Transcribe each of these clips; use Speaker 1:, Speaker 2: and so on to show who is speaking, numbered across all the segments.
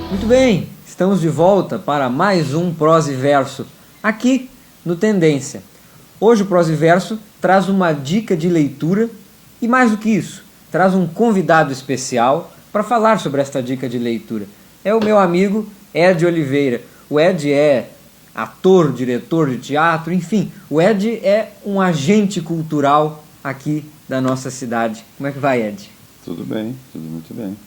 Speaker 1: Muito bem, estamos de volta para mais um Prosa e Verso, aqui no Tendência. Hoje o Prosa e Verso traz uma dica de leitura e, mais do que isso, traz um convidado especial para falar sobre esta dica de leitura. É o meu amigo Ed Oliveira. O Ed é ator, diretor de teatro, enfim, o Ed é um agente cultural aqui da nossa cidade. Como é que vai, Ed?
Speaker 2: Tudo bem, tudo muito bem.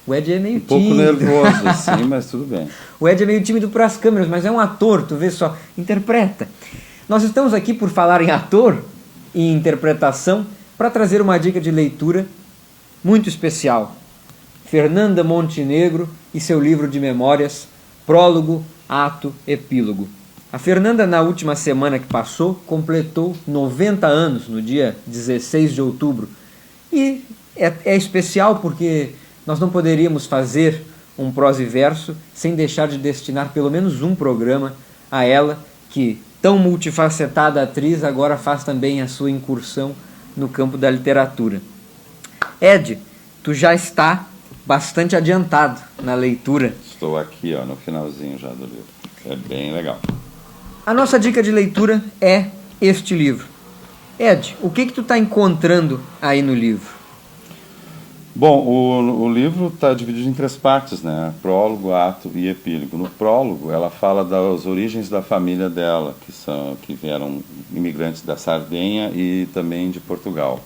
Speaker 1: O Ed é meio
Speaker 2: tímido.
Speaker 1: Um pouco
Speaker 2: nervoso, assim, mas tudo bem.
Speaker 1: O Ed é meio tímido para as câmeras, mas é um ator, tu vê só, interpreta. Nós estamos aqui por falar em ator e interpretação para trazer uma dica de leitura muito especial. Fernanda Montenegro e seu livro de memórias, Prólogo, Ato, Epílogo. A Fernanda, na última semana que passou, completou 90 anos, no dia 16 de outubro. E é especial porque nós não poderíamos fazer um Prosa e Verso sem deixar de destinar pelo menos um programa a ela, que, tão multifacetada atriz, agora faz também a sua incursão no campo da literatura. Ed, tu já está bastante adiantado na leitura.
Speaker 2: Estou aqui, no finalzinho já do livro. É bem legal.
Speaker 1: A nossa dica de leitura é este livro. Ed, o que tu está encontrando aí no livro?
Speaker 2: Bom, o livro está dividido em 3 partes, né? Prólogo, ato e epílogo. No prólogo, ela fala das origens da família dela, que vieram imigrantes da Sardenha e também de Portugal.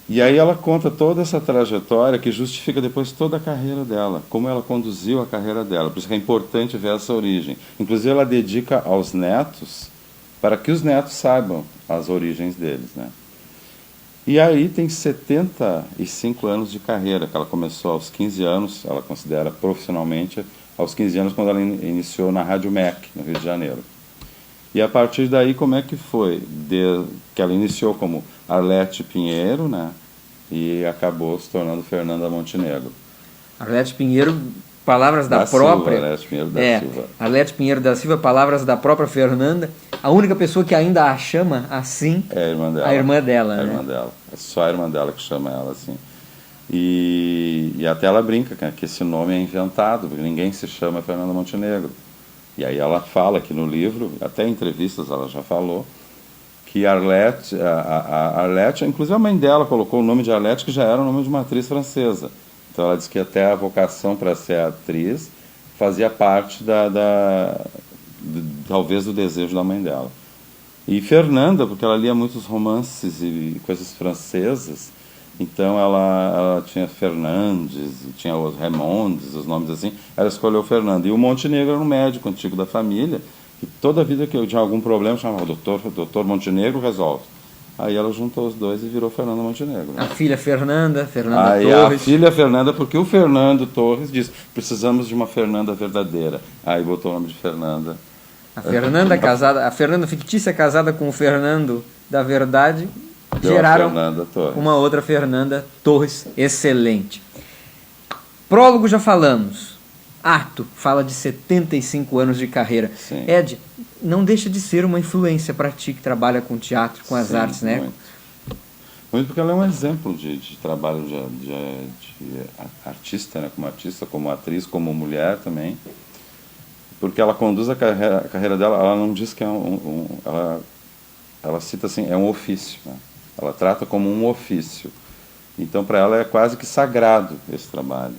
Speaker 2: E aí ela conta toda essa trajetória que justifica depois toda a carreira dela, como ela conduziu a carreira dela. Por isso que é importante ver essa origem. Inclusive ela dedica aos netos, para que os netos saibam as origens deles, né? E aí tem 75 anos de carreira, que ela começou aos 15 anos, ela considera profissionalmente, aos 15 anos quando ela iniciou na Rádio MEC, no Rio de Janeiro. E a partir daí, como é que foi? Que ela iniciou como Arlete Pinheiro, né? E acabou se tornando Fernanda Montenegro.
Speaker 1: Arlete Pinheiro, palavras da própria...
Speaker 2: Silva, Arlete Pinheiro da Silva.
Speaker 1: Arlete Pinheiro da Silva, palavras da própria Fernanda. A única pessoa que ainda a chama assim...
Speaker 2: É a irmã dela.
Speaker 1: A irmã dela, né?
Speaker 2: A irmã dela. É só a irmã dela que chama ela assim. E até ela brinca que esse nome é inventado, porque ninguém se chama Fernanda Montenegro. E aí ela fala aqui no livro, até em entrevistas ela já falou, que Arlete, a Arlete, inclusive a mãe dela colocou o nome de Arlete, que já era o nome de uma atriz francesa. Então ela diz que até a vocação para ser atriz fazia parte talvez do desejo da mãe dela. E Fernanda, porque ela lia muitos romances e coisas francesas, então ela tinha Fernandes, tinha os Raimondes, os nomes assim, ela escolheu Fernanda. E o Montenegro era um médico antigo da família, que toda vida que eu tinha algum problema, chamava doutor Montenegro resolve. Aí ela juntou os dois e virou Fernanda Montenegro.
Speaker 1: A filha Fernanda
Speaker 2: aí
Speaker 1: Torres.
Speaker 2: A filha Fernanda, porque o Fernando Torres disse, precisamos de uma Fernanda verdadeira. Aí botou o nome de Fernanda.
Speaker 1: A Fernanda fictícia casada com o Fernando da verdade, geraram uma outra Fernanda Torres excelente. Prólogo já falamos. Ato fala de 75 anos de carreira.
Speaker 2: Sim.
Speaker 1: Ed, não deixa de ser uma influência para ti que trabalha com teatro, com as artes, né?
Speaker 2: Muito porque ela é um exemplo de trabalho de artista, né? Como atriz, como mulher também. Porque ela conduz a carreira dela, ela não diz que é ela cita assim, é um ofício, né? Ela trata como um ofício. Então, para ela é quase que sagrado esse trabalho.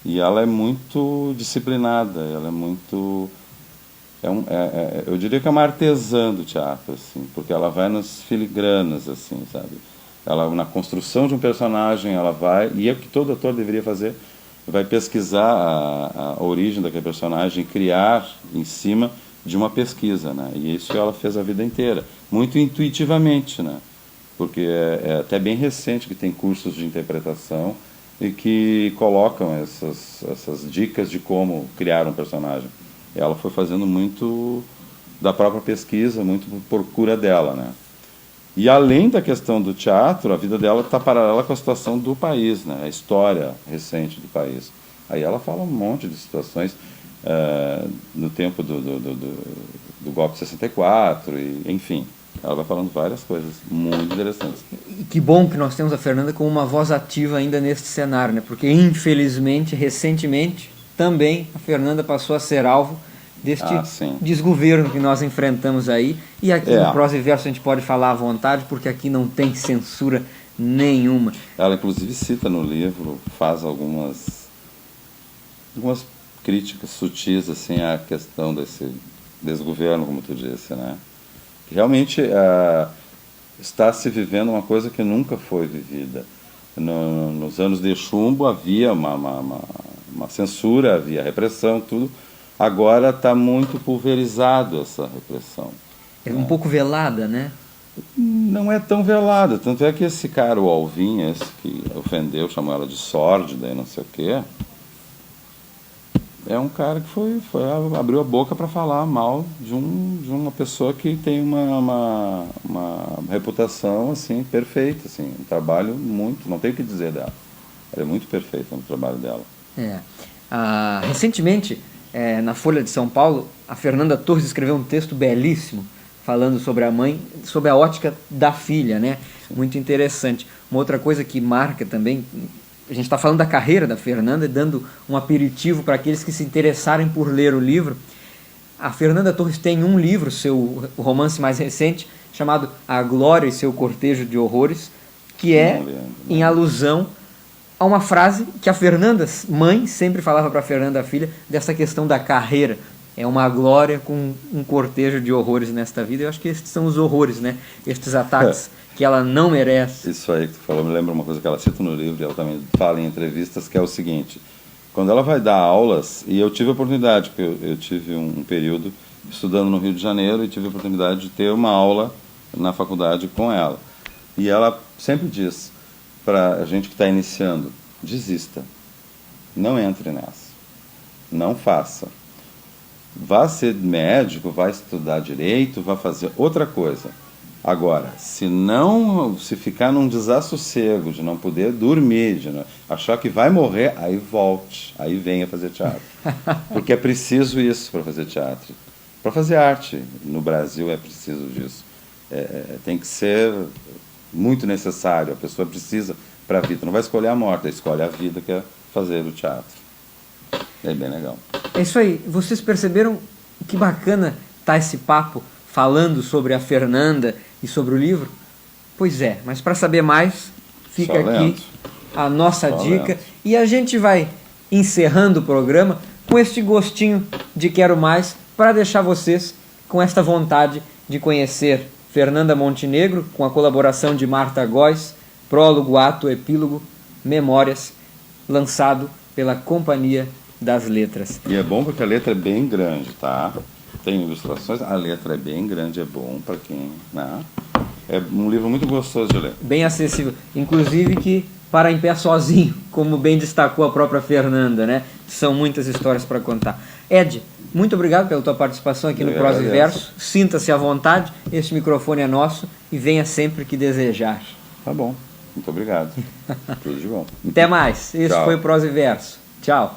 Speaker 2: E ela é muito disciplinada, ela é muito... eu diria que é uma artesã do teatro, assim, porque ela vai nas filigranas, assim, sabe? Ela, na construção de um personagem, ela vai, e é o que todo ator deveria fazer, vai pesquisar a origem daquele personagem, criar em cima de uma pesquisa, né? E isso ela fez a vida inteira, muito intuitivamente, né? Porque é até bem recente que tem cursos de interpretação e que colocam essas dicas de como criar um personagem. E ela foi fazendo muito da própria pesquisa, muito por procura dela, né? E além da questão do teatro, a vida dela está paralela com a situação do país, né? A história recente do país. Aí ela fala um monte de situações no tempo do golpe de 64, e, enfim. Ela vai falando várias coisas muito interessantes.
Speaker 1: E que bom que nós temos a Fernanda como uma voz ativa ainda neste cenário, né? Porque, infelizmente, recentemente, também a Fernanda passou a ser alvo deste desgoverno que nós enfrentamos aí. E aqui no Prosa e Verso a gente pode falar à vontade, porque aqui não tem censura nenhuma.
Speaker 2: Ela inclusive cita no livro, faz algumas críticas sutis assim, à questão desse desgoverno, como tu disse, né? Que realmente está se vivendo uma coisa que nunca foi vivida. Nos anos de chumbo havia uma censura, havia repressão, tudo. Agora está muito pulverizado essa repressão.
Speaker 1: É um pouco velada, né?
Speaker 2: Não é tão velada. Tanto é que esse cara, o Alvin, esse que ofendeu, chamou ela de sórdida e não sei o quê, é um cara que abriu a boca para falar mal de uma pessoa que tem uma reputação assim, perfeita. Assim, um trabalho muito... Não tenho o que dizer dela. Ela é muito perfeita no trabalho dela.
Speaker 1: Recentemente, na Folha de São Paulo, a Fernanda Torres escreveu um texto belíssimo falando sobre a mãe, sobre a ótica da filha, né? Muito interessante. Uma outra coisa que marca também, a gente está falando da carreira da Fernanda e dando um aperitivo para aqueles que se interessarem por ler o livro. A Fernanda Torres tem um livro, o romance mais recente, chamado A Glória e Seu Cortejo de Horrores, que é em alusão a uma frase que a Fernanda, mãe, sempre falava para a Fernanda, filha, dessa questão da carreira. É uma glória com um cortejo de horrores nesta vida. Eu acho que estes são os horrores, né? Estes ataques que ela não merece.
Speaker 2: Isso aí que tu falou me lembra uma coisa que ela cita no livro, e ela também fala em entrevistas, que é o seguinte: quando ela vai dar aulas, e eu tive a oportunidade, porque eu tive um período estudando no Rio de Janeiro e tive a oportunidade de ter uma aula na faculdade com ela. E ela sempre diz para a gente que está iniciando: desista, não entre nessa, não faça. Vá ser médico, vai estudar direito, vai fazer outra coisa. Agora, se ficar num desassossego de não poder dormir, de achar que vai morrer, aí volte, aí venha fazer teatro. Porque é preciso isso para fazer teatro. Para fazer arte no Brasil é preciso disso. Tem que ser muito necessário, a pessoa precisa para a vida. Não vai escolher a morte, escolhe a vida, que é fazer o teatro. É bem legal.
Speaker 1: É isso aí. Vocês perceberam que bacana tá esse papo falando sobre a Fernanda e sobre o livro? Pois é, mas para saber mais, fica aqui a nossa dica. E a gente vai encerrando o programa com este gostinho de quero mais, para deixar vocês com esta vontade de conhecer Fernanda Montenegro, com a colaboração de Marta Góes, prólogo, ato, epílogo, memórias, lançado pela Companhia das Letras.
Speaker 2: E é bom porque a letra é bem grande, tá? Tem ilustrações, a letra é bem grande, é bom para quem... Né? É um livro muito gostoso de ler.
Speaker 1: Bem acessível, inclusive que para em pé sozinho, como bem destacou a própria Fernanda, né? São muitas histórias para contar. Ed, muito obrigado pela tua participação aqui no Prosa e Verso. Sinta-se à vontade, este microfone é nosso e venha sempre que desejar.
Speaker 2: Tá bom, muito obrigado. Tudo de bom.
Speaker 1: Até mais, esse foi o Prosa e Verso. Tchau.